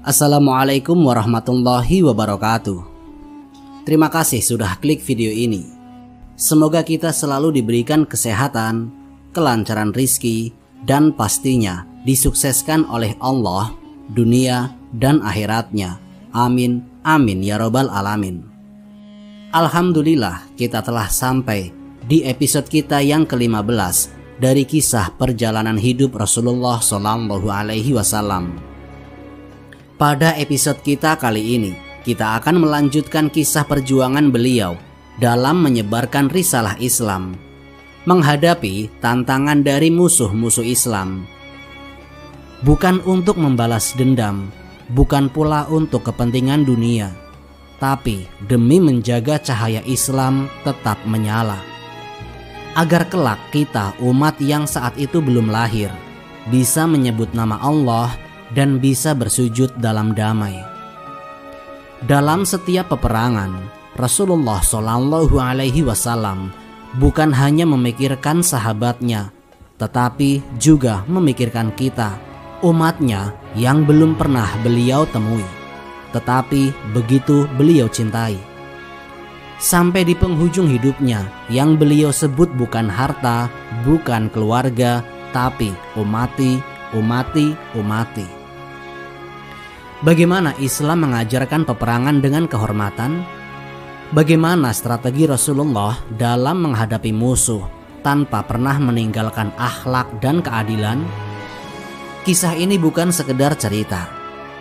Assalamualaikum warahmatullahi wabarakatuh. Terima kasih sudah klik video ini. Semoga kita selalu diberikan kesehatan, kelancaran rizki, dan pastinya disukseskan oleh Allah, dunia dan akhiratnya. Amin, amin ya robbal alamin. Alhamdulillah, kita telah sampai di episode kita yang ke-15 dari kisah perjalanan hidup Rasulullah SAW. Pada episode kita kali ini, kita akan melanjutkan kisah perjuangan beliau dalam menyebarkan risalah Islam, menghadapi tantangan dari musuh-musuh Islam. Bukan untuk membalas dendam, bukan pula untuk kepentingan dunia, tapi demi menjaga cahaya Islam tetap menyala. Agar kelak kita, umat yang saat itu belum lahir, bisa menyebut nama Allah dan bisa bersujud dalam damai. Dalam setiap peperangan, Rasulullah SAW bukan hanya memikirkan sahabatnya, tetapi juga memikirkan kita, umatnya yang belum pernah beliau temui, tetapi begitu beliau cintai. Sampai di penghujung hidupnya, yang beliau sebut bukan harta, bukan keluarga, tapi umati. Bagaimana Islam mengajarkan peperangan dengan kehormatan? Bagaimana strategi Rasulullah dalam menghadapi musuh tanpa pernah meninggalkan akhlak dan keadilan? Kisah ini bukan sekedar cerita.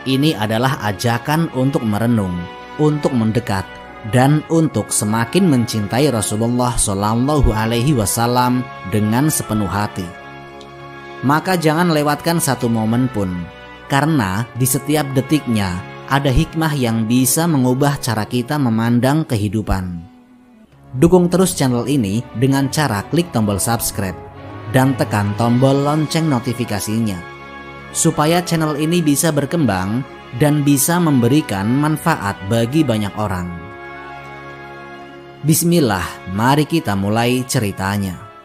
Ini adalah ajakan untuk merenung, untuk mendekat, dan untuk semakin mencintai Rasulullah SAW dengan sepenuh hati. Maka jangan lewatkan satu momen pun, karena di setiap detiknya ada hikmah yang bisa mengubah cara kita memandang kehidupan. Dukung terus channel ini dengan cara klik tombol subscribe dan tekan tombol lonceng notifikasinya, supaya channel ini bisa berkembang dan bisa memberikan manfaat bagi banyak orang. Bismillah, mari kita mulai ceritanya.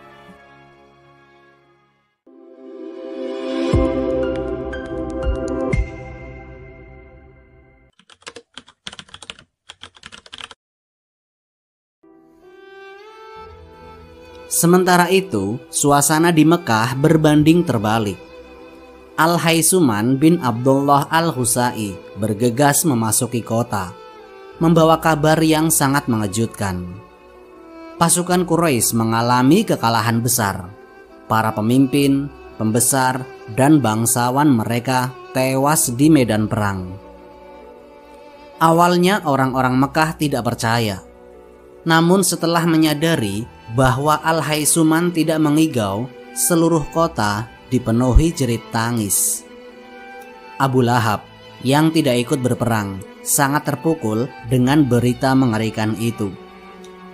Sementara itu, suasana di Mekah berbanding terbalik. Al-Haisuman bin Abdullah Al-Husai bergegas memasuki kota, membawa kabar yang sangat mengejutkan. Pasukan Quraisy mengalami kekalahan besar. Para pemimpin, pembesar, dan bangsawan mereka tewas di medan perang. Awalnya orang-orang Mekah tidak percaya. Namun setelah menyadari bahwa Al-Haisuman tidak mengigau, seluruh kota dipenuhi jerit tangis. Abu Lahab yang tidak ikut berperang sangat terpukul dengan berita mengerikan itu.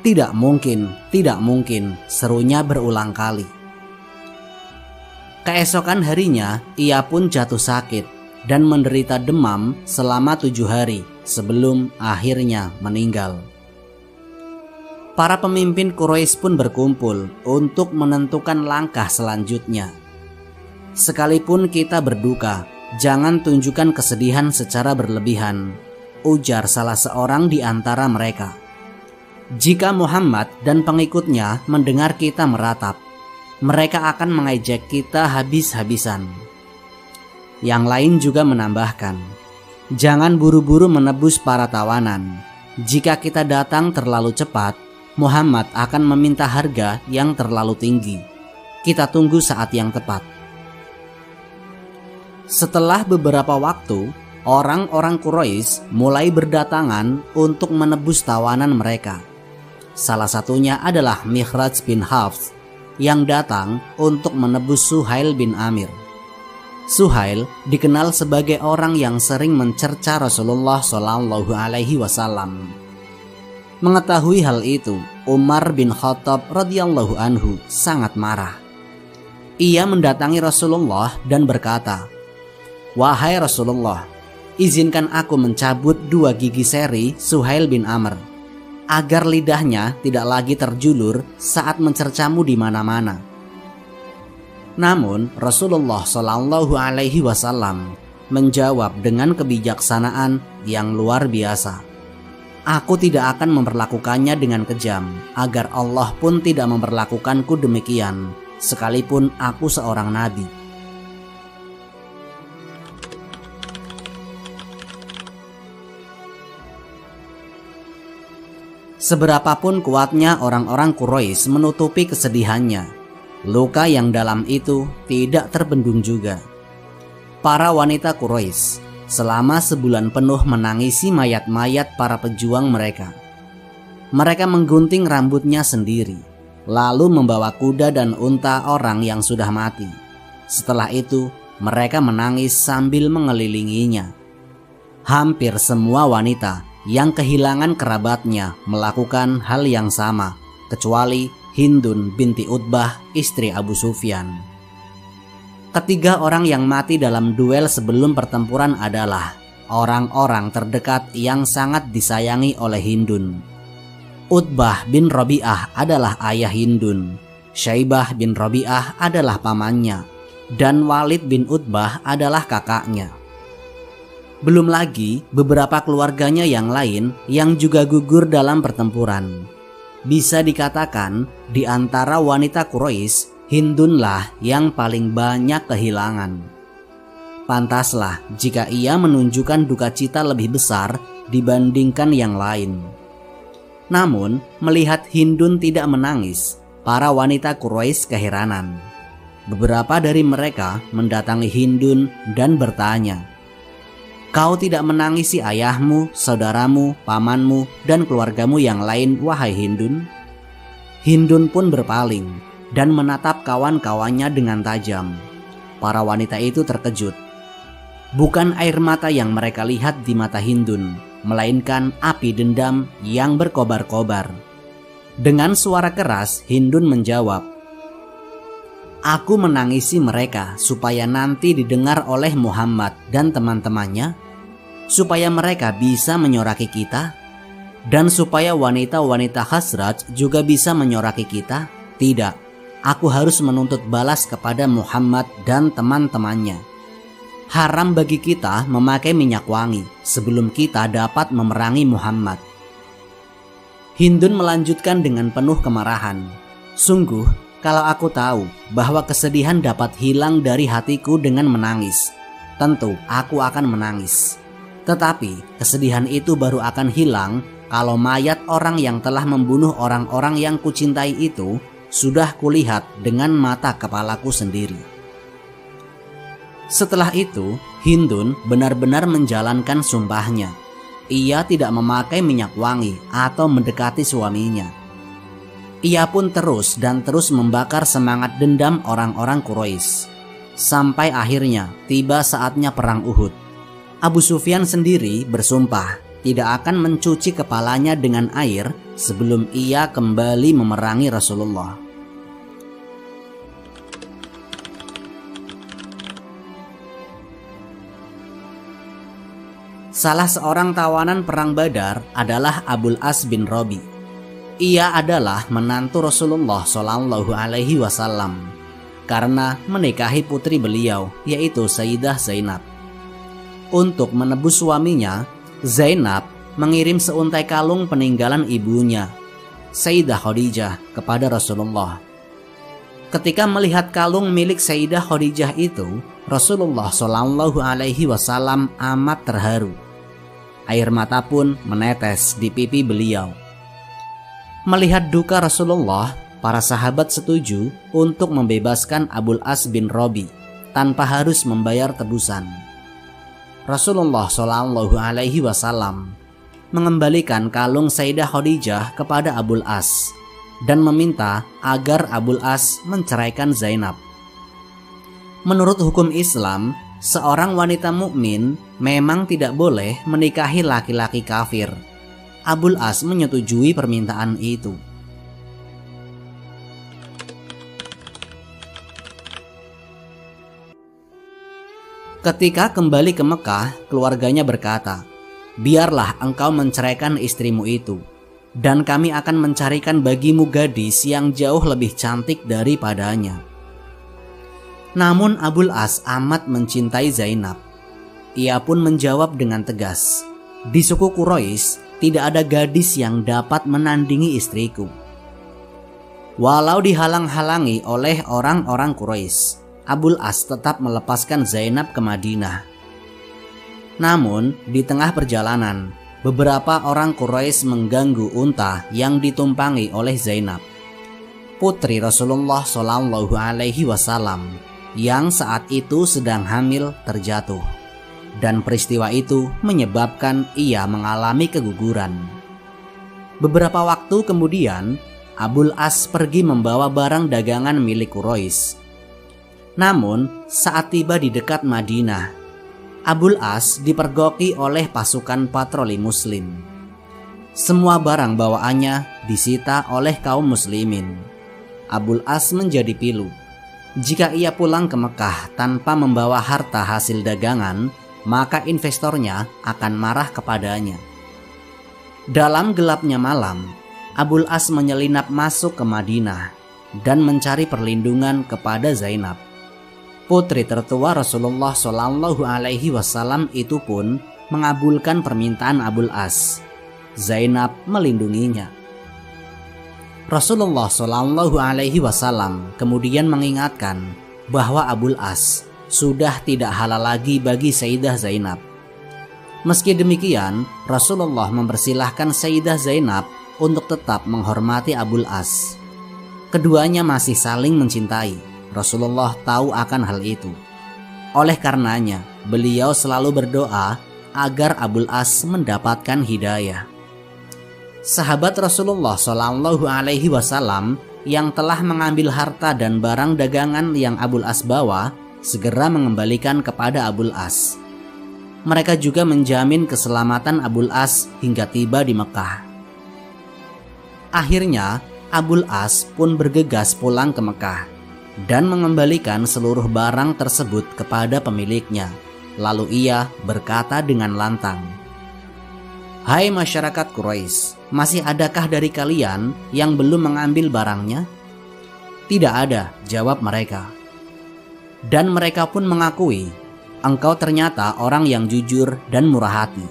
Tidak mungkin, serunya berulang kali. Keesokan harinya ia pun jatuh sakit dan menderita demam selama 7 hari sebelum akhirnya meninggal. Para pemimpin Quraisy pun berkumpul untuk menentukan langkah selanjutnya. Sekalipun kita berduka, jangan tunjukkan kesedihan secara berlebihan, ujar salah seorang di antara mereka. Jika Muhammad dan pengikutnya mendengar kita meratap, mereka akan mengejek kita habis-habisan. Yang lain juga menambahkan, jangan buru-buru menebus para tawanan. Jika kita datang terlalu cepat, Muhammad akan meminta harga yang terlalu tinggi. Kita tunggu saat yang tepat. Setelah beberapa waktu, orang-orang Quraisy mulai berdatangan untuk menebus tawanan mereka. Salah satunya adalah Mikhraj bin Hafs yang datang untuk menebus Suhail bin Amir. Suhail dikenal sebagai orang yang sering mencerca Rasulullah SAW. Mengetahui hal itu, Umar bin Khattab radhiyallahu anhu sangat marah. Ia mendatangi Rasulullah dan berkata, "Wahai Rasulullah, izinkan aku mencabut 2 gigi seri Suhail bin Amr, agar lidahnya tidak lagi terjulur saat mencercamu di mana-mana." Namun Rasulullah SAW menjawab dengan kebijaksanaan yang luar biasa. Aku tidak akan memperlakukannya dengan kejam, agar Allah pun tidak memperlakukanku demikian, sekalipun aku seorang nabi. Seberapapun kuatnya orang-orang Quraisy menutupi kesedihannya, luka yang dalam itu tidak terbendung juga. Para wanita Quraisy selama sebulan penuh menangisi mayat-mayat para pejuang mereka. Mereka menggunting rambutnya sendiri, lalu membawa kuda dan unta orang yang sudah mati. Setelah itu, mereka menangis sambil mengelilinginya. Hampir semua wanita yang kehilangan kerabatnya melakukan hal yang sama, kecuali Hindun binti Utbah, istri Abu Sufyan. Ketiga orang yang mati dalam duel sebelum pertempuran adalah orang-orang terdekat yang sangat disayangi oleh Hindun. Utbah bin Rabi'ah adalah ayah Hindun, Syaibah bin Rabi'ah adalah pamannya, dan Walid bin Utbah adalah kakaknya. Belum lagi beberapa keluarganya yang lain yang juga gugur dalam pertempuran. Bisa dikatakan di antara wanita Quraisy, Hindunlah yang paling banyak kehilangan. Pantaslah jika ia menunjukkan duka cita lebih besar dibandingkan yang lain. Namun melihat Hindun tidak menangis, para wanita Quraisy keheranan. Beberapa dari mereka mendatangi Hindun dan bertanya, "Kau tidak menangisi ayahmu, saudaramu, pamanmu, dan keluargamu yang lain, wahai Hindun?" Hindun pun berpaling dan menatap kawan-kawannya dengan tajam. Para wanita itu terkejut. Bukan air mata yang mereka lihat di mata Hindun, melainkan api dendam yang berkobar-kobar. Dengan suara keras, Hindun menjawab, "Aku menangisi mereka supaya nanti didengar oleh Muhammad dan teman-temannya, supaya mereka bisa menyoraki kita, dan supaya wanita-wanita Khazraj juga bisa menyoraki kita. Tidak, aku harus menuntut balas kepada Muhammad dan teman-temannya. Haram bagi kita memakai minyak wangi sebelum kita dapat memerangi Muhammad." Hindun melanjutkan dengan penuh kemarahan, "Sungguh, kalau aku tahu bahwa kesedihan dapat hilang dari hatiku dengan menangis, tentu aku akan menangis. Tetapi kesedihan itu baru akan hilang kalau mayat orang yang telah membunuh orang-orang yang kucintai itu sudah kulihat dengan mata kepalaku sendiri." Setelah itu, Hindun benar-benar menjalankan sumpahnya. Ia tidak memakai minyak wangi atau mendekati suaminya. Ia pun terus membakar semangat dendam orang-orang Quraisy. Sampai akhirnya tiba saatnya perang Uhud. Abu Sufyan sendiri bersumpah tidak akan mencuci kepalanya dengan air sebelum ia kembali memerangi Rasulullah. Salah seorang tawanan perang Badar adalah Abul As bin Robi. Ia adalah menantu Rasulullah Shallallahu Alaihi Wasallam karena menikahi putri beliau, yaitu Sayyidah Zainab. Untuk menebus suaminya, Zainab mengirim seuntai kalung peninggalan ibunya, Sayyidah Khadijah, kepada Rasulullah. Ketika melihat kalung milik Sayyidah Khadijah itu, Rasulullah Shallallahu Alaihi Wasallam amat terharu. Air mata pun menetes di pipi beliau. Melihat duka Rasulullah, para sahabat setuju untuk membebaskan Abul As bin Robi tanpa harus membayar tebusan. Rasulullah Shallallahu Alaihi Wasallam mengembalikan kalung Sayyidah Khadijah kepada Abul As dan meminta agar Abul As menceraikan Zainab. Menurut hukum Islam, seorang wanita mukmin memang tidak boleh menikahi laki-laki kafir. Abul As menyetujui permintaan itu. Ketika kembali ke Mekah, keluarganya berkata, "Biarlah engkau menceraikan istrimu itu, dan kami akan mencarikan bagimu gadis yang jauh lebih cantik daripadanya." Namun Abul As amat mencintai Zainab. ia pun menjawab dengan tegas, "Di suku Quraisy tidak ada gadis yang dapat menandingi istriku." Walau dihalang-halangi oleh orang-orang Quraisy, Abul As tetap melepaskan Zainab ke Madinah. Namun, di tengah perjalanan, beberapa orang Quraisy mengganggu unta yang ditumpangi oleh Zainab, putri Rasulullah Shallallahu Alaihi Wasallam, yang saat itu sedang hamil terjatuh, dan peristiwa itu menyebabkan ia mengalami keguguran. Beberapa waktu kemudian, Abul As pergi membawa barang dagangan milik Quraisy. Namun, saat tiba di dekat Madinah, Abul As dipergoki oleh pasukan patroli Muslim. Semua barang bawaannya disita oleh kaum Muslimin. Abul As menjadi pilu. Jika ia pulang ke Mekah tanpa membawa harta hasil dagangan, maka investornya akan marah kepadanya. Dalam gelapnya malam, Abul As menyelinap masuk ke Madinah dan mencari perlindungan kepada Zainab. Putri tertua Rasulullah Shallallahu Alaihi Wasallam itu pun mengabulkan permintaan Abul As. Zainab melindunginya. Rasulullah Shallallahu Alaihi Wasallam kemudian mengingatkan bahwa Abul As sudah tidak halal lagi bagi Sayyidah Zainab. Meski demikian, Rasulullah mempersilahkan Sayyidah Zainab untuk tetap menghormati Abul As. Keduanya masih saling mencintai. Rasulullah tahu akan hal itu. Oleh karenanya, beliau selalu berdoa agar Abul As mendapatkan hidayah. Sahabat Rasulullah Shallallahu Alaihi Wasallam yang telah mengambil harta dan barang dagangan yang Abul As bawa segera mengembalikan kepada Abul As. Mereka juga menjamin keselamatan Abul As hingga tiba di Mekah. Akhirnya, Abul As pun bergegas pulang ke Mekah dan mengembalikan seluruh barang tersebut kepada pemiliknya. Lalu ia berkata dengan lantang, "Hai masyarakat Quraisy, masih adakah dari kalian yang belum mengambil barangnya?" "Tidak ada," jawab mereka. Dan mereka pun mengakui, "Engkau ternyata orang yang jujur dan murah hati."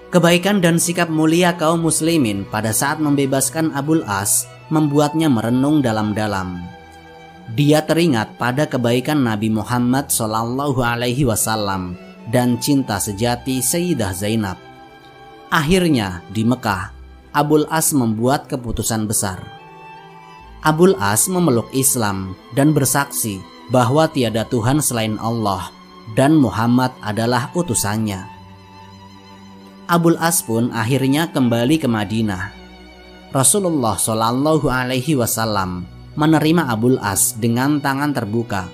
Kebaikan dan sikap mulia kaum muslimin pada saat membebaskan Abul As membuatnya merenung dalam-dalam. Dia teringat pada kebaikan Nabi Muhammad Shallallahu Alaihi Wasallam dan cinta sejati Sayyidah Zainab. Akhirnya di Mekah, Abul As membuat keputusan besar. Abul As memeluk Islam dan bersaksi bahwa tiada Tuhan selain Allah dan Muhammad adalah utusannya. Abul As pun akhirnya kembali ke Madinah. Rasulullah Shallallahu Alaihi Wasallam menerima Abul As dengan tangan terbuka,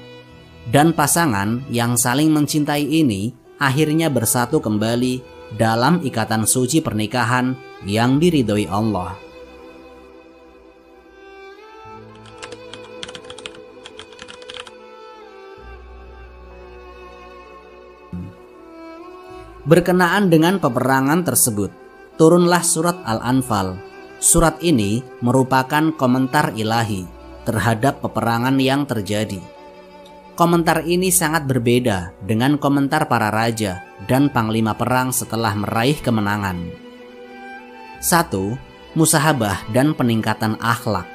dan pasangan yang saling mencintai ini akhirnya bersatu kembali dalam ikatan suci pernikahan yang diridhoi Allah. Berkenaan dengan peperangan tersebut, turunlah surat Al-Anfal. Surat ini merupakan komentar ilahi terhadap peperangan yang terjadi. Komentar ini sangat berbeda dengan komentar para raja dan panglima perang setelah meraih kemenangan. 1. Musahabah dan peningkatan akhlak.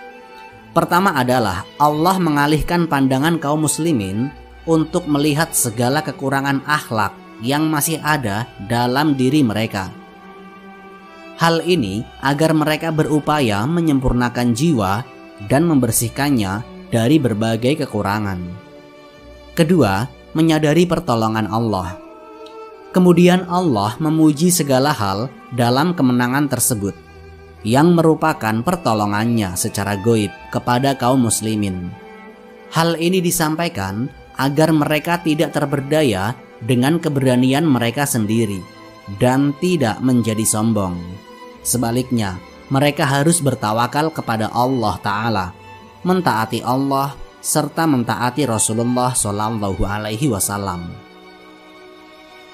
Pertama adalah Allah mengalihkan pandangan kaum muslimin untuk melihat segala kekurangan akhlak yang masih ada dalam diri mereka. Hal ini agar mereka berupaya menyempurnakan jiwa dan membersihkannya dari berbagai kekurangan. Kedua, menyadari pertolongan Allah. Kemudian Allah memuji segala hal dalam kemenangan tersebut, yang merupakan pertolongannya secara gaib kepada kaum muslimin. Hal ini disampaikan agar mereka tidak terberdaya dengan keberanian mereka sendiri dan tidak menjadi sombong. Sebaliknya, mereka harus bertawakal kepada Allah Ta'ala, mentaati Allah, serta mentaati Rasulullah Shallallahu Alaihi Wasallam.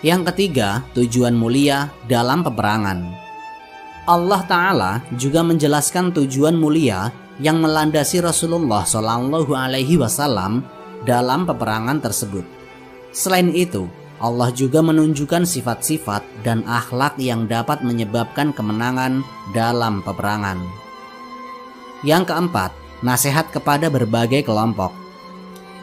Yang ketiga, tujuan mulia dalam peperangan. Allah Ta'ala juga menjelaskan tujuan mulia yang melandasi Rasulullah Shallallahu Alaihi Wasallam dalam peperangan tersebut. Selain itu, Allah juga menunjukkan sifat-sifat dan akhlak yang dapat menyebabkan kemenangan dalam peperangan. Yang keempat, nasihat kepada berbagai kelompok.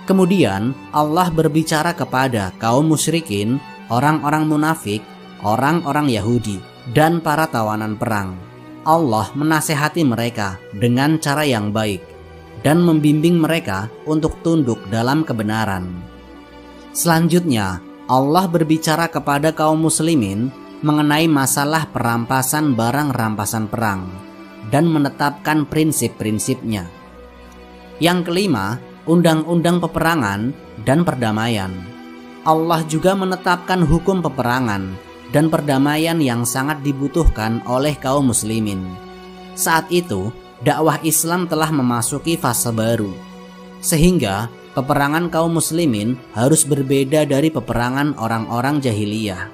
Kemudian Allah berbicara kepada kaum musyrikin, orang-orang munafik, orang-orang Yahudi, dan para tawanan perang. Allah menasehati mereka dengan cara yang baik dan membimbing mereka untuk tunduk dalam kebenaran. Selanjutnya, Allah berbicara kepada kaum muslimin mengenai masalah perampasan barang rampasan perang dan menetapkan prinsip-prinsipnya. Yang kelima, undang-undang peperangan dan perdamaian. Allah juga menetapkan hukum peperangan dan perdamaian yang sangat dibutuhkan oleh kaum muslimin. Saat itu, dakwah Islam telah memasuki fase baru, sehingga peperangan kaum muslimin harus berbeda dari peperangan orang-orang jahiliyah.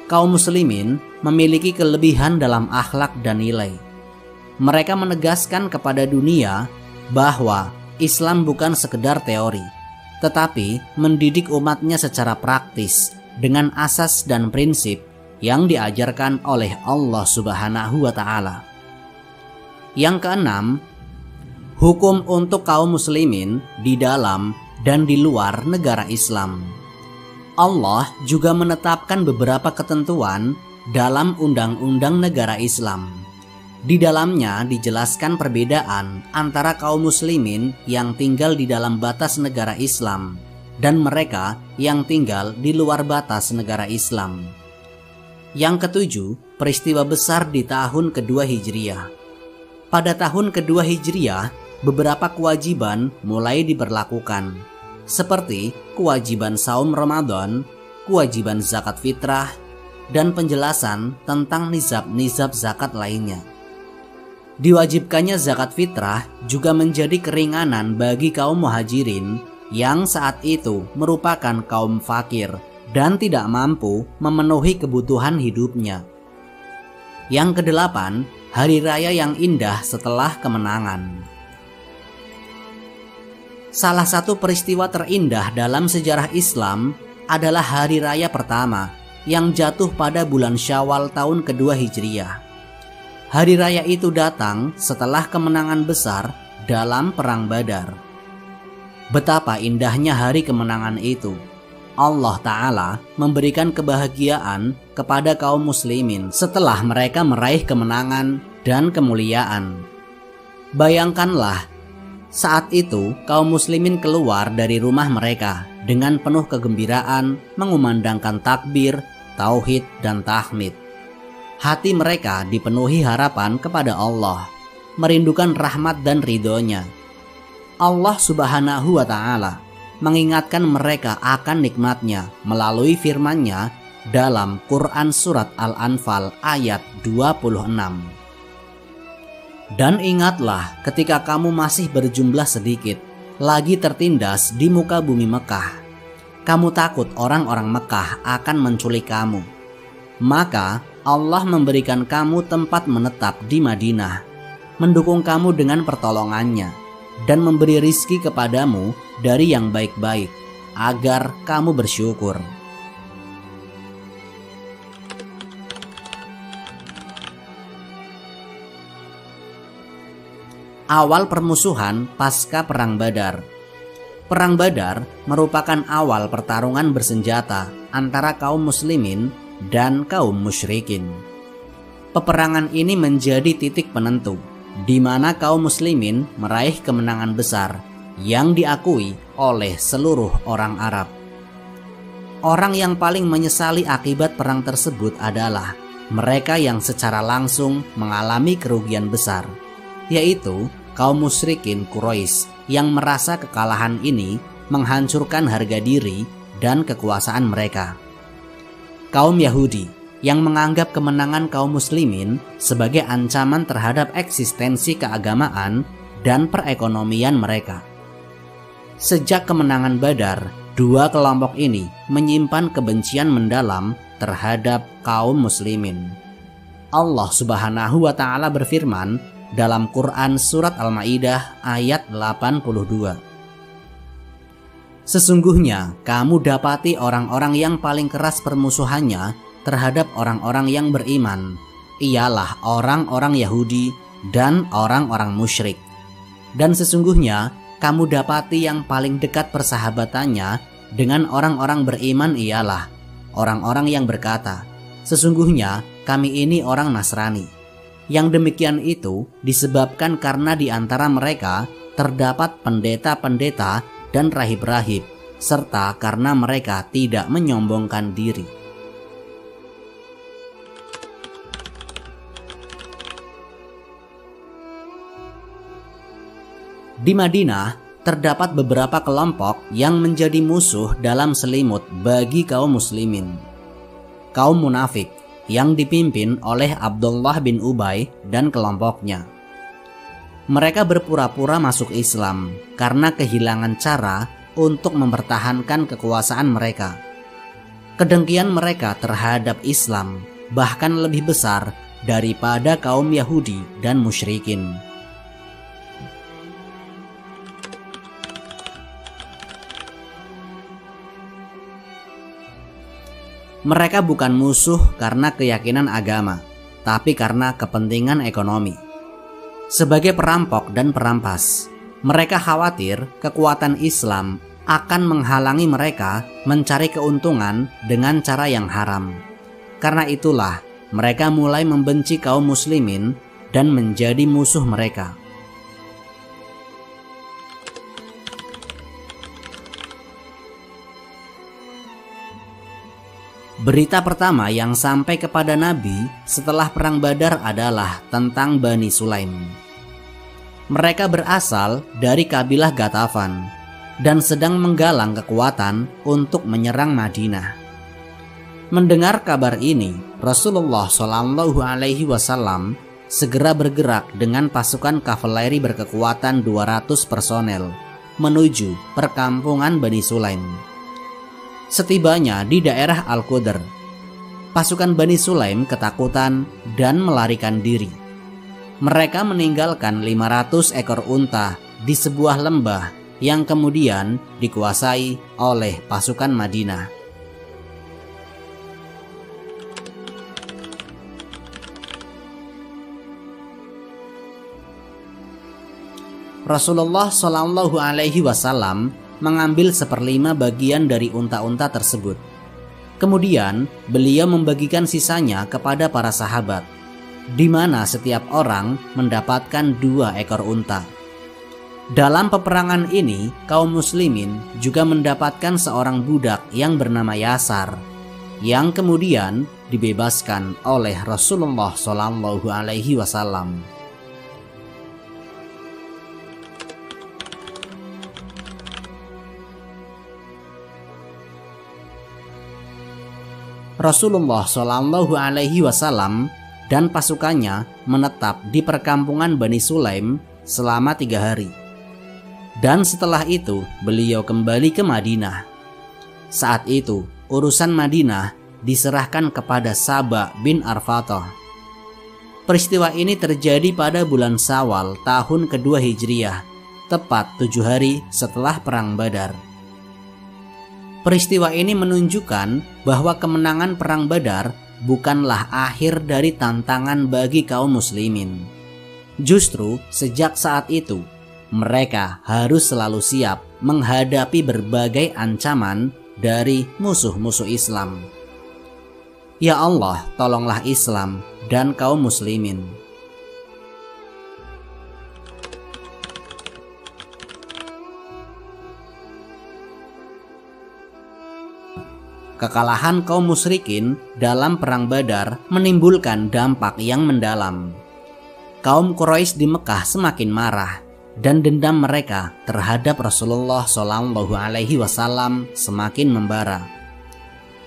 Kaum muslimin memiliki kelebihan dalam akhlak dan nilai. Mereka menegaskan kepada dunia bahwa Islam bukan sekedar teori, tetapi mendidik umatnya secara praktis dengan asas dan prinsip yang diajarkan oleh Allah Subhanahu wa Ta'ala. Yang keenam, hukum untuk kaum muslimin di dalam dan di luar negara Islam. Allah juga menetapkan beberapa ketentuan dalam undang-undang negara Islam. Di dalamnya dijelaskan perbedaan antara kaum muslimin yang tinggal di dalam batas negara Islam dan mereka yang tinggal di luar batas negara Islam. Yang ketujuh, peristiwa besar di tahun kedua Hijriah. Pada tahun kedua Hijriah, beberapa kewajiban mulai diberlakukan, seperti kewajiban saum Ramadan, kewajiban zakat fitrah, dan penjelasan tentang nizab-nizab zakat lainnya. Diwajibkannya zakat fitrah juga menjadi keringanan bagi kaum muhajirin yang saat itu merupakan kaum fakir dan tidak mampu memenuhi kebutuhan hidupnya. Yang kedelapan, hari raya yang indah setelah kemenangan. Salah satu peristiwa terindah dalam sejarah Islam adalah hari raya pertama yang jatuh pada bulan Syawal tahun kedua Hijriah. Hari raya itu datang setelah kemenangan besar dalam Perang Badar. Betapa indahnya hari kemenangan itu. Allah Ta'ala memberikan kebahagiaan kepada kaum muslimin setelah mereka meraih kemenangan dan kemuliaan. Bayangkanlah, saat itu kaum muslimin keluar dari rumah mereka dengan penuh kegembiraan mengumandangkan takbir, tauhid, dan tahmid. Hati mereka dipenuhi harapan kepada Allah, merindukan rahmat dan ridhonya. Allah Subhanahu wa Ta'ala mengingatkan mereka akan nikmatnya melalui firman-Nya dalam Quran Surat Al-Anfal ayat 26. Dan ingatlah ketika kamu masih berjumlah sedikit, lagi tertindas di muka bumi Mekah. Kamu takut orang-orang Mekah akan menculik kamu. Maka Allah memberikan kamu tempat menetap di Madinah, mendukung kamu dengan pertolongannya, dan memberi rizki kepadamu dari yang baik-baik, agar kamu bersyukur. Awal permusuhan pasca Perang Badar. Perang Badar merupakan awal pertarungan bersenjata antara kaum muslimin dan kaum musyrikin. Peperangan ini menjadi titik penentu di mana kaum muslimin meraih kemenangan besar yang diakui oleh seluruh orang Arab. Orang yang paling menyesali akibat perang tersebut adalah mereka yang secara langsung mengalami kerugian besar, yaitu kaum musyrikin Quraisy yang merasa kekalahan ini menghancurkan harga diri dan kekuasaan mereka. Kaum Yahudi yang menganggap kemenangan kaum muslimin sebagai ancaman terhadap eksistensi keagamaan dan perekonomian mereka. Sejak kemenangan Badar, dua kelompok ini menyimpan kebencian mendalam terhadap kaum muslimin. Allah Subhanahu wa Ta'ala berfirman dalam Quran Surat Al-Ma'idah ayat 82. Sesungguhnya kamu dapati orang-orang yang paling keras permusuhannya terhadap orang-orang yang beriman, ialah orang-orang Yahudi dan orang-orang musyrik. Dan sesungguhnya kamu dapati yang paling dekat persahabatannya dengan orang-orang beriman ialah orang-orang yang berkata, sesungguhnya kami ini orang Nasrani. Yang demikian itu disebabkan karena di antara mereka terdapat pendeta-pendeta dan rahib-rahib, serta karena mereka tidak menyombongkan diri. Di Madinah terdapat beberapa kelompok yang menjadi musuh dalam selimut bagi kaum muslimin. Kaum munafik yang dipimpin oleh Abdullah bin Ubay dan kelompoknya. Mereka berpura-pura masuk Islam karena kehilangan cara untuk mempertahankan kekuasaan mereka. Kedengkian mereka terhadap Islam bahkan lebih besar daripada kaum Yahudi dan musyrikin. Mereka bukan musuh karena keyakinan agama, tapi karena kepentingan ekonomi. Sebagai perampok dan perampas, mereka khawatir kekuatan Islam akan menghalangi mereka mencari keuntungan dengan cara yang haram. Karena itulah mereka mulai membenci kaum muslimin dan menjadi musuh mereka. Berita pertama yang sampai kepada Nabi setelah perang Badar adalah tentang Bani Sulaim. Mereka berasal dari kabilah Ghatafan dan sedang menggalang kekuatan untuk menyerang Madinah. Mendengar kabar ini, Rasulullah SAW segera bergerak dengan pasukan kavaleri berkekuatan 200 personel menuju perkampungan Bani Sulaim. Setibanya di daerah Al-Qudr, pasukan Bani Sulaim ketakutan dan melarikan diri. Mereka meninggalkan 500 ekor unta di sebuah lembah yang kemudian dikuasai oleh pasukan Madinah. Rasulullah SAW mengambil 1/5 bagian dari unta-unta tersebut. Kemudian beliau membagikan sisanya kepada para sahabat, di mana setiap orang mendapatkan 2 ekor unta. Dalam peperangan ini, kaum muslimin juga mendapatkan seorang budak yang bernama Yasar, yang kemudian dibebaskan oleh Rasulullah SAW. Rasulullah SAW dan pasukannya menetap di perkampungan Bani Sulaim selama 3 hari. Dan setelah itu beliau kembali ke Madinah. Saat itu urusan Madinah diserahkan kepada Saba bin Arfatah. Peristiwa ini terjadi pada bulan Syawal tahun kedua Hijriah, tepat 7 hari setelah perang Badar. Peristiwa ini menunjukkan bahwa kemenangan perang Badar bukanlah akhir dari tantangan bagi kaum muslimin. Justru sejak saat itu, mereka harus selalu siap menghadapi berbagai ancaman dari musuh-musuh Islam. Ya Allah, tolonglah Islam dan kaum muslimin. Kekalahan kaum musyrikin dalam perang Badar menimbulkan dampak yang mendalam. Kaum Quraisy di Mekah semakin marah dan dendam mereka terhadap Rasulullah SAW semakin membara.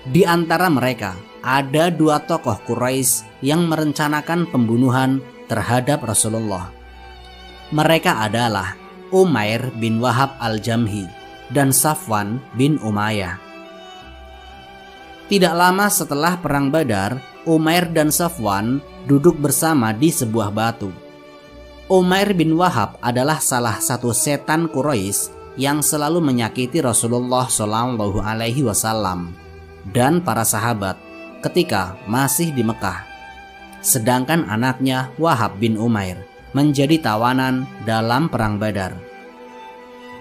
Di antara mereka ada 2 tokoh Quraisy yang merencanakan pembunuhan terhadap Rasulullah. Mereka adalah Umair bin Wahab al-Jamhi dan Safwan bin Umayyah. Tidak lama setelah perang Badar, Umair dan Safwan duduk bersama di sebuah batu. Umair bin Wahab adalah salah satu setan Quraisy yang selalu menyakiti Rasulullah Shallallahu Alaihi Wasallam dan para sahabat ketika masih di Mekah. Sedangkan anaknya Wahab bin Umair menjadi tawanan dalam perang Badar.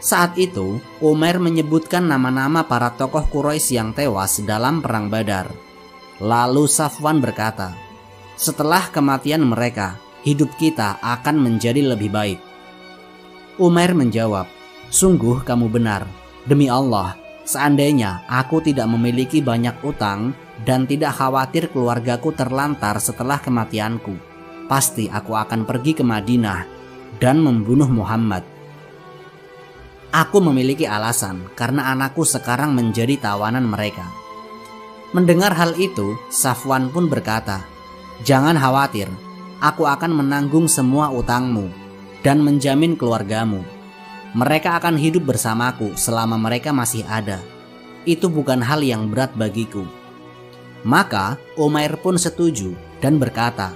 Saat itu Umair menyebutkan nama-nama para tokoh Quraisy yang tewas dalam perang Badar. Lalu Safwan berkata, "Setelah kematian mereka, hidup kita akan menjadi lebih baik." Umair menjawab, "Sungguh kamu benar. Demi Allah, seandainya aku tidak memiliki banyak utang dan tidak khawatir keluargaku terlantar setelah kematianku, pasti aku akan pergi ke Madinah dan membunuh Muhammad. Aku memiliki alasan karena anakku sekarang menjadi tawanan mereka." Mendengar hal itu, Safwan pun berkata, "Jangan khawatir, aku akan menanggung semua utangmu dan menjamin keluargamu. Mereka akan hidup bersamaku selama mereka masih ada. Itu bukan hal yang berat bagiku." Maka Umair pun setuju dan berkata,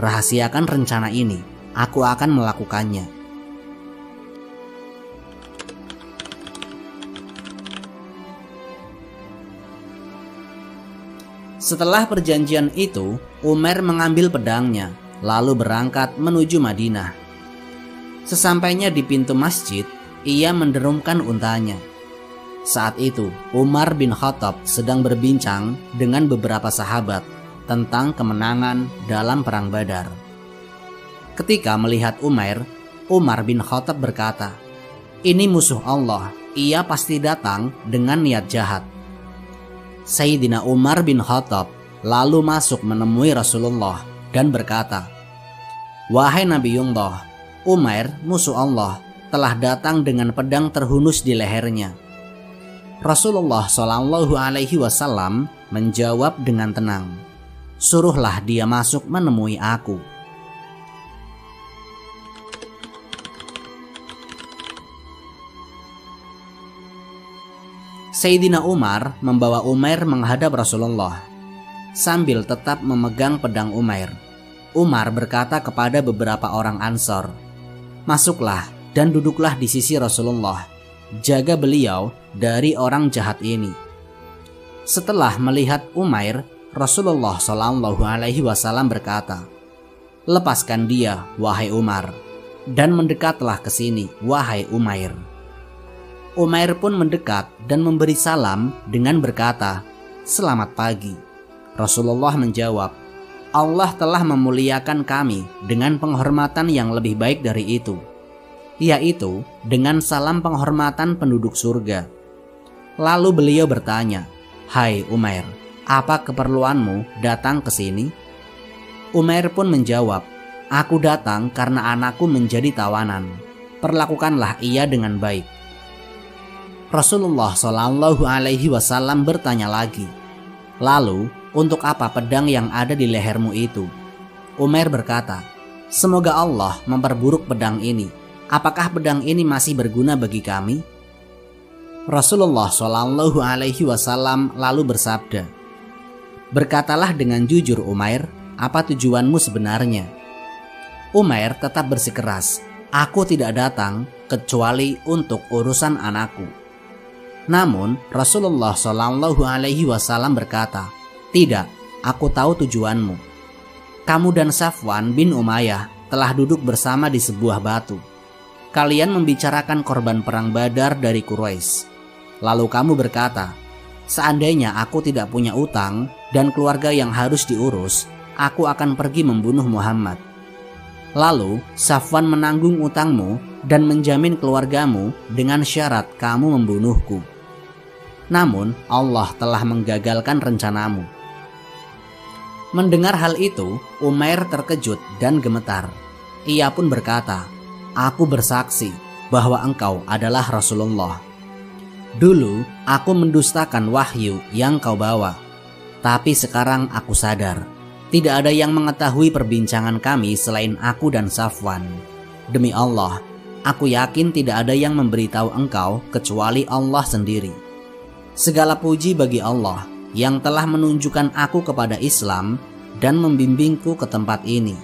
"Rahasiakan rencana ini, aku akan melakukannya." Setelah perjanjian itu, Umair mengambil pedangnya, lalu berangkat menuju Madinah. Sesampainya di pintu masjid, ia menderumkan untanya. Saat itu, Umar bin Khattab sedang berbincang dengan beberapa sahabat tentang kemenangan dalam perang Badar. Ketika melihat Umair, Umar bin Khattab berkata, "Ini musuh Allah, ia pasti datang dengan niat jahat." Sayyidina Umar bin Khattab lalu masuk menemui Rasulullah dan berkata, "Wahai Nabiullah, Umair musuh Allah telah datang dengan pedang terhunus di lehernya." Rasulullah Shallallahu Alaihi Wasallam menjawab dengan tenang, "Suruhlah dia masuk menemui aku." Sayyidina Umar membawa Umair menghadap Rasulullah sambil tetap memegang pedang Umair. Umar berkata kepada beberapa orang Ansor, "Masuklah dan duduklah di sisi Rasulullah. Jaga beliau dari orang jahat ini." Setelah melihat Umair, Rasulullah Shallallahu Alaihi Wasallam berkata, "Lepaskan dia, wahai Umar, dan mendekatlah ke sini, wahai Umair." Umair pun mendekat dan memberi salam dengan berkata, "Selamat pagi." Rasulullah menjawab, "Allah telah memuliakan kami dengan penghormatan yang lebih baik dari itu, yaitu dengan salam penghormatan penduduk surga." Lalu beliau bertanya, "Hai Umair, apa keperluanmu datang ke sini?" Umair pun menjawab, "Aku datang karena anakku menjadi tawanan. Perlakukanlah ia dengan baik." Rasulullah Shallallahu Alaihi Wasallam bertanya lagi, "Lalu untuk apa pedang yang ada di lehermu itu?" Umair berkata, "Semoga Allah memperburuk pedang ini. Apakah pedang ini masih berguna bagi kami?" Rasulullah Shallallahu Alaihi Wasallam lalu bersabda, "Berkatalah dengan jujur Umair, apa tujuanmu sebenarnya?" Umair tetap bersikeras, "Aku tidak datang kecuali untuk urusan anakku." Namun Rasulullah Shallallahu Alaihi Wasallam berkata, "Tidak, aku tahu tujuanmu. Kamu dan Safwan bin Umayyah telah duduk bersama di sebuah batu. Kalian membicarakan korban perang Badar dari Quraisy. Lalu kamu berkata, seandainya aku tidak punya utang dan keluarga yang harus diurus, aku akan pergi membunuh Muhammad. Lalu Safwan menanggung utangmu dan menjamin keluargamu dengan syarat kamu membunuhku. Namun Allah telah menggagalkan rencanamu." Mendengar hal itu, Umair terkejut dan gemetar. Ia pun berkata, "Aku bersaksi bahwa engkau adalah Rasulullah. Dulu aku mendustakan wahyu yang kau bawa, tapi sekarang aku sadar tidak ada yang mengetahui perbincangan kami selain aku dan Safwan. Demi Allah, aku yakin tidak ada yang memberitahu engkau kecuali Allah sendiri. Segala puji bagi Allah yang telah menunjukkan aku kepada Islam dan membimbingku ke tempat ini."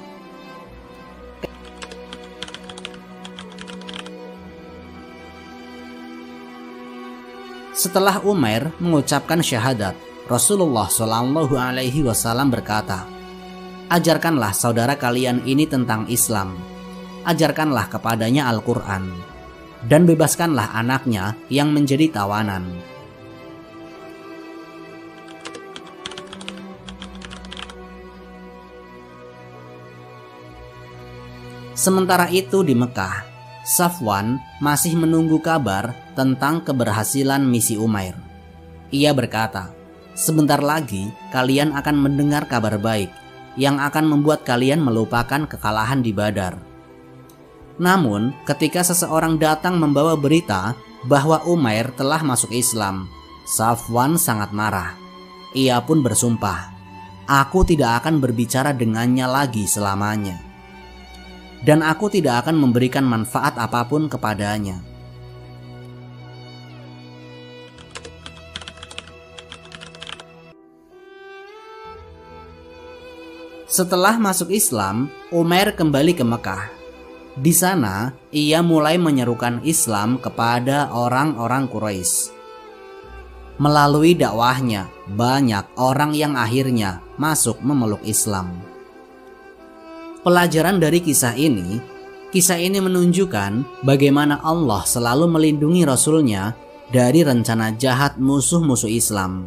Setelah Umair mengucapkan syahadat, Rasulullah SAW berkata, "Ajarkanlah saudara kalian ini tentang Islam, ajarkanlah kepadanya Al-Quran, dan bebaskanlah anaknya yang menjadi tawanan." Sementara itu di Mekah, Safwan masih menunggu kabar tentang keberhasilan misi Umair. Ia berkata, "Sebentar lagi kalian akan mendengar kabar baik yang akan membuat kalian melupakan kekalahan di Badar." Namun, ketika seseorang datang membawa berita bahwa Umair telah masuk Islam, Safwan sangat marah. Ia pun bersumpah, "Aku tidak akan berbicara dengannya lagi selamanya, dan aku tidak akan memberikan manfaat apapun kepadanya." Setelah masuk Islam, Umair kembali ke Mekah. Di sana, ia mulai menyerukan Islam kepada orang-orang Quraisy. Melalui dakwahnya, banyak orang yang akhirnya masuk memeluk Islam. Pelajaran dari kisah ini menunjukkan bagaimana Allah selalu melindungi Rasul-Nya dari rencana jahat musuh-musuh Islam.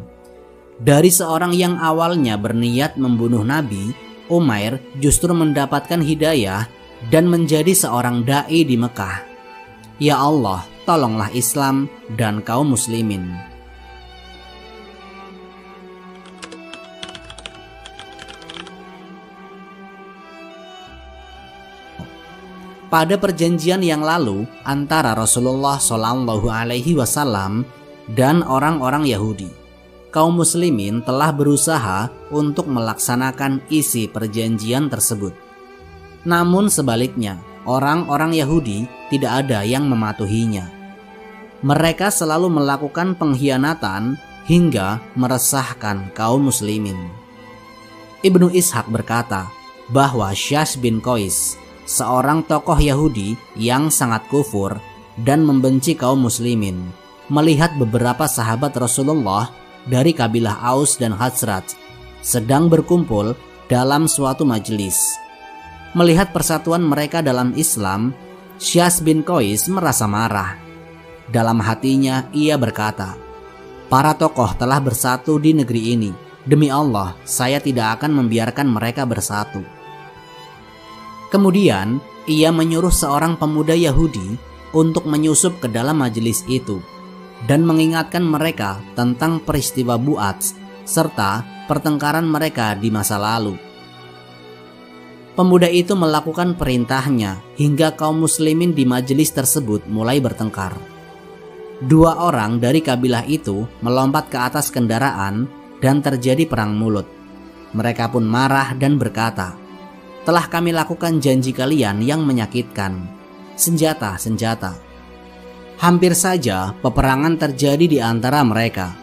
Dari seorang yang awalnya berniat membunuh Nabi, Umair justru mendapatkan hidayah dan menjadi seorang da'i di Mekah. Ya Allah, tolonglah Islam dan kaum muslimin. Pada perjanjian yang lalu antara Rasulullah SAW dan orang-orang Yahudi, kaum muslimin telah berusaha untuk melaksanakan isi perjanjian tersebut. Namun sebaliknya, orang-orang Yahudi tidak ada yang mematuhinya. Mereka selalu melakukan pengkhianatan hingga meresahkan kaum muslimin. Ibnu Ishaq berkata bahwa Syash bin Qais, seorang tokoh Yahudi yang sangat kufur dan membenci kaum muslimin, melihat beberapa sahabat Rasulullah dari kabilah Aus dan Khazraj sedang berkumpul dalam suatu majelis. Melihat persatuan mereka dalam Islam, Syash bin Qais merasa marah. Dalam hatinya ia berkata, "Para tokoh telah bersatu di negeri ini. Demi Allah, saya tidak akan membiarkan mereka bersatu." Kemudian, ia menyuruh seorang pemuda Yahudi untuk menyusup ke dalam majelis itu dan mengingatkan mereka tentang peristiwa Bu'ats serta pertengkaran mereka di masa lalu. Pemuda itu melakukan perintahnya hingga kaum muslimin di majelis tersebut mulai bertengkar. Dua orang dari kabilah itu melompat ke atas kendaraan dan terjadi perang mulut. Mereka pun marah dan berkata, "Telah kami lakukan janji kalian yang menyakitkan. Senjata, senjata." Hampir saja peperangan terjadi di antara mereka.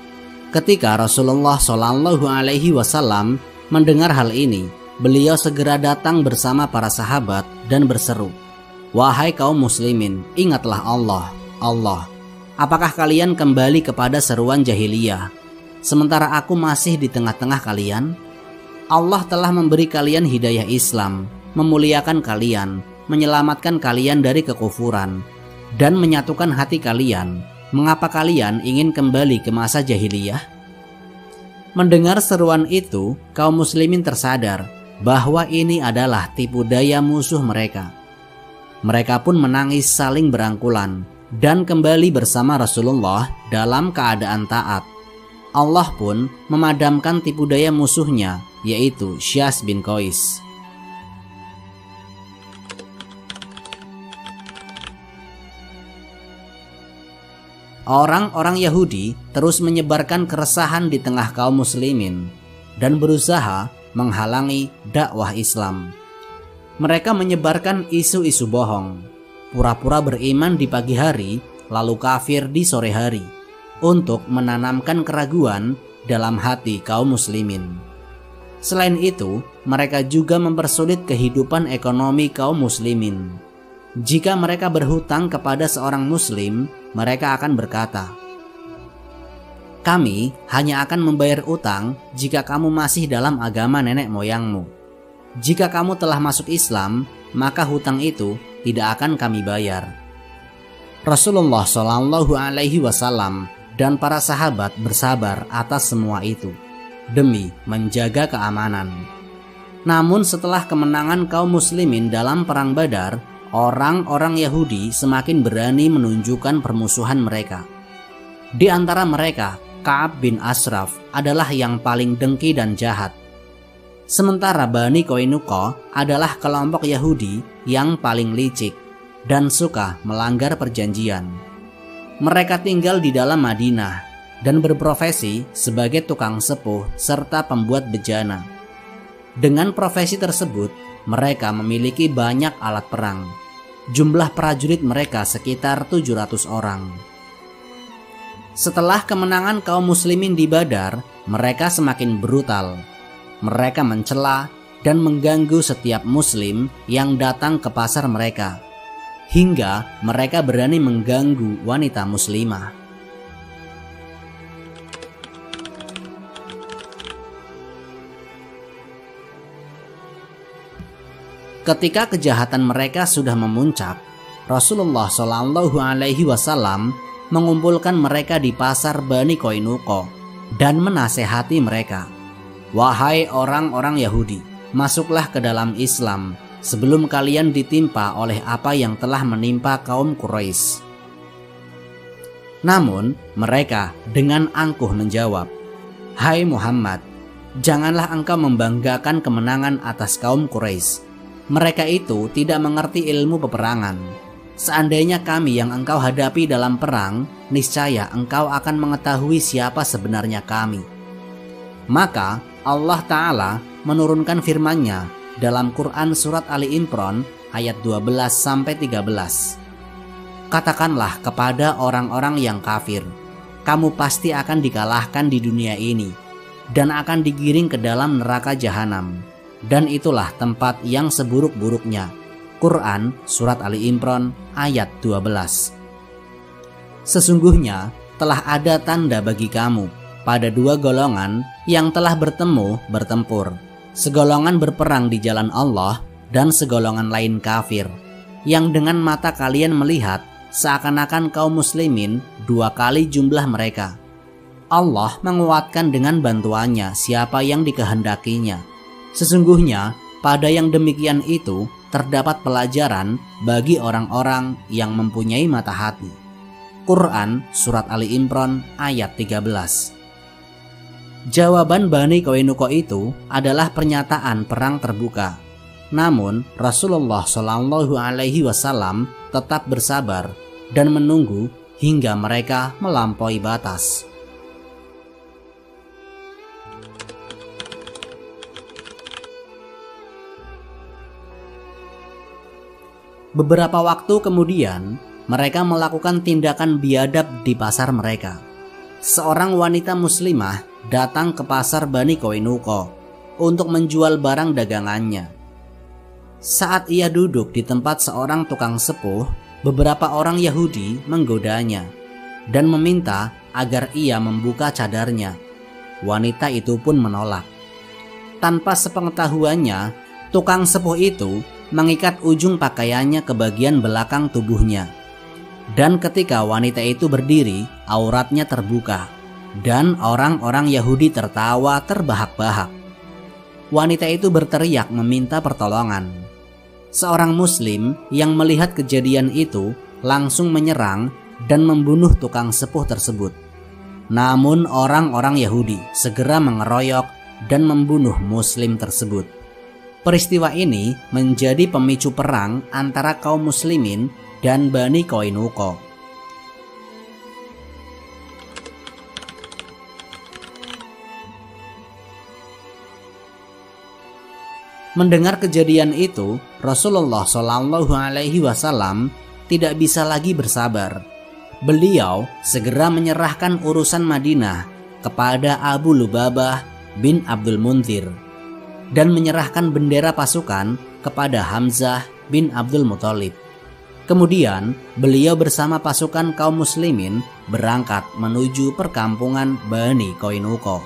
Ketika Rasulullah SAW mendengar hal ini, beliau segera datang bersama para sahabat dan berseru, "Wahai kaum muslimin, ingatlah Allah, Allah. Apakah kalian kembali kepada seruan jahiliyah, sementara aku masih di tengah-tengah kalian? Allah telah memberi kalian hidayah Islam, memuliakan kalian, menyelamatkan kalian dari kekufuran, dan menyatukan hati kalian. Mengapa kalian ingin kembali ke masa jahiliyah?" Mendengar seruan itu, kaum muslimin tersadar bahwa ini adalah tipu daya musuh mereka. Mereka pun menangis saling berangkulan dan kembali bersama Rasulullah dalam keadaan taat. Allah pun memadamkan tipu daya musuhnya, yaitu Syash bin Qais. Orang-orang Yahudi terus menyebarkan keresahan di tengah kaum muslimin dan berusaha menghalangi dakwah Islam. Mereka menyebarkan isu-isu bohong, pura-pura beriman di pagi hari lalu kafir di sore hari, untuk menanamkan keraguan dalam hati kaum muslimin. Selain itu, mereka juga mempersulit kehidupan ekonomi kaum muslimin. Jika mereka berhutang kepada seorang muslim, mereka akan berkata, Kami hanya akan membayar utang jika kamu masih dalam agama nenek moyangmu. Jika kamu telah masuk Islam, maka hutang itu tidak akan kami bayar." Rasulullah Shallallahu Alaihi Wasallam dan para sahabat bersabar atas semua itu demi menjaga keamanan. Namun setelah kemenangan kaum muslimin dalam perang Badar, orang-orang Yahudi semakin berani menunjukkan permusuhan mereka. Di antara mereka, Ka'ab bin Ashraf adalah yang paling dengki dan jahat. Sementara Bani Qainuqa adalah kelompok Yahudi yang paling licik dan suka melanggar perjanjian. Mereka tinggal di dalam Madinah dan berprofesi sebagai tukang sepuh serta pembuat bejana. Dengan profesi tersebut, mereka memiliki banyak alat perang. Jumlah prajurit mereka sekitar 700 orang. Setelah kemenangan kaum muslimin di Badar, mereka semakin brutal. Mereka mencela dan mengganggu setiap muslim yang datang ke pasar mereka, hingga mereka berani mengganggu wanita muslimah. Ketika kejahatan mereka sudah memuncak, Rasulullah Shallallahu Alaihi Wasallam mengumpulkan mereka di pasar Bani Qainuqa dan menasehati mereka, "Wahai orang-orang Yahudi, masuklah ke dalam Islam sebelum kalian ditimpa oleh apa yang telah menimpa kaum Quraisy." Namun mereka dengan angkuh menjawab, "Hai Muhammad, janganlah engkau membanggakan kemenangan atas kaum Quraisy. Mereka itu tidak mengerti ilmu peperangan. Seandainya kami yang engkau hadapi dalam perang, niscaya engkau akan mengetahui siapa sebenarnya kami." Maka Allah Ta'ala menurunkan firman-Nya dalam Quran Surat Ali Imran ayat 12-13. "Katakanlah kepada orang-orang yang kafir, kamu pasti akan dikalahkan di dunia ini dan akan digiring ke dalam neraka jahanam. Dan itulah tempat yang seburuk-buruknya." Quran Surat Ali Imran ayat 12. "Sesungguhnya telah ada tanda bagi kamu pada dua golongan yang telah bertempur. Segolongan berperang di jalan Allah dan segolongan lain kafir, yang dengan mata kalian melihat seakan-akan kaum muslimin dua kali jumlah mereka. Allah menguatkan dengan bantuannya siapa yang dikehendakinya. Sesungguhnya pada yang demikian itu terdapat pelajaran bagi orang-orang yang mempunyai mata hati." Quran Surat Ali Imran ayat 13. Jawaban Bani Qainuqa itu adalah pernyataan perang terbuka. Namun Rasulullah Shallallahu Alaihi Wasallam tetap bersabar dan menunggu hingga mereka melampaui batas. Beberapa waktu kemudian, mereka melakukan tindakan biadab di pasar mereka. Seorang wanita muslimah datang ke pasar Bani Qainuqa untuk menjual barang dagangannya. Saat ia duduk di tempat seorang tukang sepuh, beberapa orang Yahudi menggodanya dan meminta agar ia membuka cadarnya. Wanita itu pun menolak. Tanpa sepengetahuannya, tukang sepuh itu mengikat ujung pakaiannya ke bagian belakang tubuhnya. Dan ketika wanita itu berdiri, auratnya terbuka, dan orang-orang Yahudi tertawa terbahak-bahak. Wanita itu berteriak meminta pertolongan. Seorang muslim yang melihat kejadian itu langsung menyerang dan membunuh tukang sepuh tersebut. Namun orang-orang Yahudi segera mengeroyok dan membunuh muslim tersebut. Peristiwa ini menjadi pemicu perang antara kaum muslimin dan Bani Qainuqa. Mendengar kejadian itu, Rasulullah Shallallahu Alaihi Wasallam tidak bisa lagi bersabar. Beliau segera menyerahkan urusan Madinah kepada Abu Lubabah bin Abdul Munzir dan menyerahkan bendera pasukan kepada Hamzah bin Abdul Muthalib. Kemudian beliau bersama pasukan kaum muslimin berangkat menuju perkampungan Bani Qainuqa.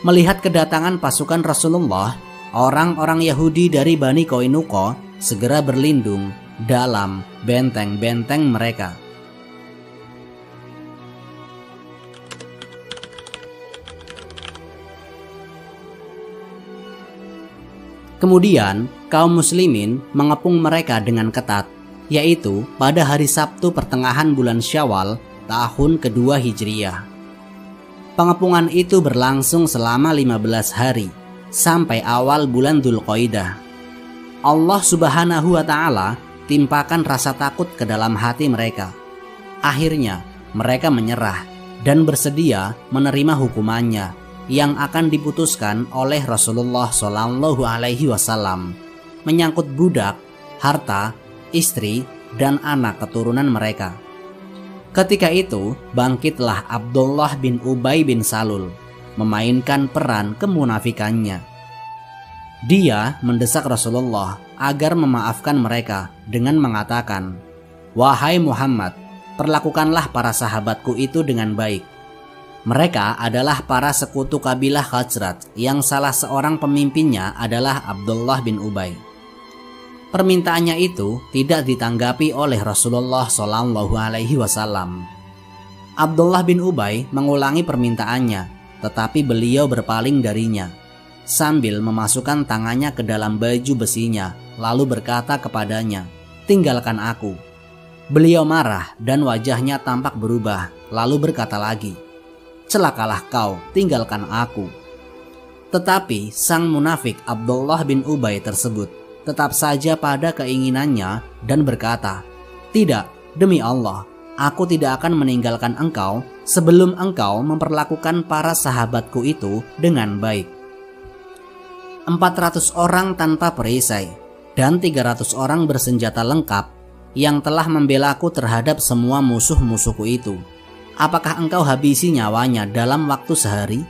Melihat kedatangan pasukan Rasulullah, orang-orang Yahudi dari Bani Qainuqa segera berlindung dalam benteng-benteng mereka. Kemudian kaum muslimin mengepung mereka dengan ketat, yaitu pada hari Sabtu pertengahan bulan Syawal tahun kedua Hijriyah. Pengepungan itu berlangsung selama 15 hari sampai awal bulan Dzulqa'dah. Allah Subhanahu wa Ta'ala timpakan rasa takut ke dalam hati mereka. Akhirnya mereka menyerah dan bersedia menerima hukumannya yang akan diputuskan oleh Rasulullah Shallallahu Alaihi Wasallam menyangkut budak, harta, istri, dan anak keturunan mereka. Ketika itu bangkitlah Abdullah bin Ubay bin Salul memainkan peran kemunafikannya. Dia mendesak Rasulullah agar memaafkan mereka dengan mengatakan, "Wahai Muhammad, perlakukanlah para sahabatku itu dengan baik. Mereka adalah para sekutu kabilah Khazraj yang salah seorang pemimpinnya adalah Abdullah bin Ubay." Permintaannya itu tidak ditanggapi oleh Rasulullah Shallallahu Alaihi Wasallam. Abdullah bin Ubay mengulangi permintaannya, tetapi beliau berpaling darinya sambil memasukkan tangannya ke dalam baju besinya, lalu berkata kepadanya, "Tinggalkan aku." Beliau marah dan wajahnya tampak berubah, lalu berkata lagi, "Celakalah kau, tinggalkan aku." Tetapi sang munafik Abdullah bin Ubay tersebut tetap saja pada keinginannya dan berkata, "Tidak, demi Allah, aku tidak akan meninggalkan engkau sebelum engkau memperlakukan para sahabatku itu dengan baik." 400 orang tanpa perisai dan 300 orang bersenjata lengkap yang telah membelaku terhadap semua musuh-musuhku itu. Apakah engkau habisi nyawanya dalam waktu sehari?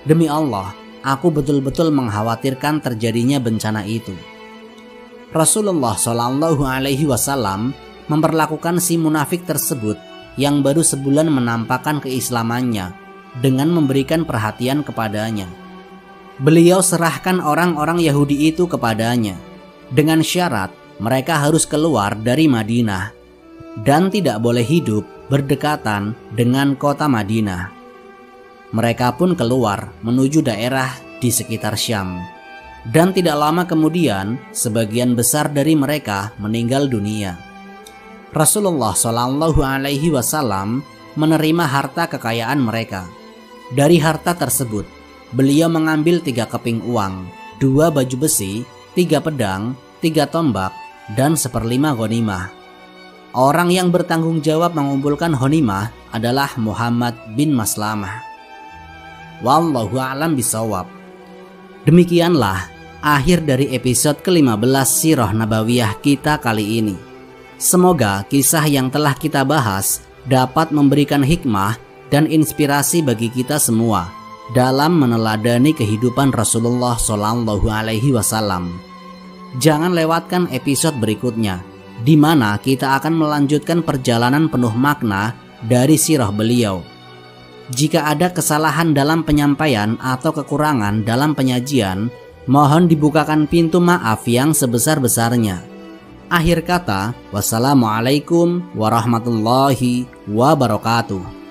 Demi Allah, aku betul-betul mengkhawatirkan terjadinya bencana itu. Rasulullah Shallallahu Alaihi Wasallam memperlakukan si munafik tersebut yang baru sebulan menampakkan keislamannya dengan memberikan perhatian kepadanya. Beliau serahkan orang-orang Yahudi itu kepadanya dengan syarat mereka harus keluar dari Madinah dan tidak boleh hidup berdekatan dengan kota Madinah. Mereka pun keluar menuju daerah di sekitar Syam. Dan tidak lama kemudian sebagian besar dari mereka meninggal dunia. Rasulullah Shallallahu Alaihi Wasallam menerima harta kekayaan mereka. Dari harta tersebut beliau mengambil 3 keping uang, 2 baju besi, 3 pedang, 3 tombak, dan 1/5 ghanimah. Orang yang bertanggung jawab mengumpulkan ghanimah adalah Muhammad bin Maslamah. Wallahu a'lam bishawab. Demikianlah akhir dari episode ke-15 Sirah Nabawiyah kita kali ini. Semoga kisah yang telah kita bahas dapat memberikan hikmah dan inspirasi bagi kita semua dalam meneladani kehidupan Rasulullah Shallallahu Alaihi Wasallam. Jangan lewatkan episode berikutnya, di mana kita akan melanjutkan perjalanan penuh makna dari sirah beliau. Jika ada kesalahan dalam penyampaian atau kekurangan dalam penyajian, mohon dibukakan pintu maaf yang sebesar-besarnya. Akhir kata, wassalamualaikum warahmatullahi wabarakatuh.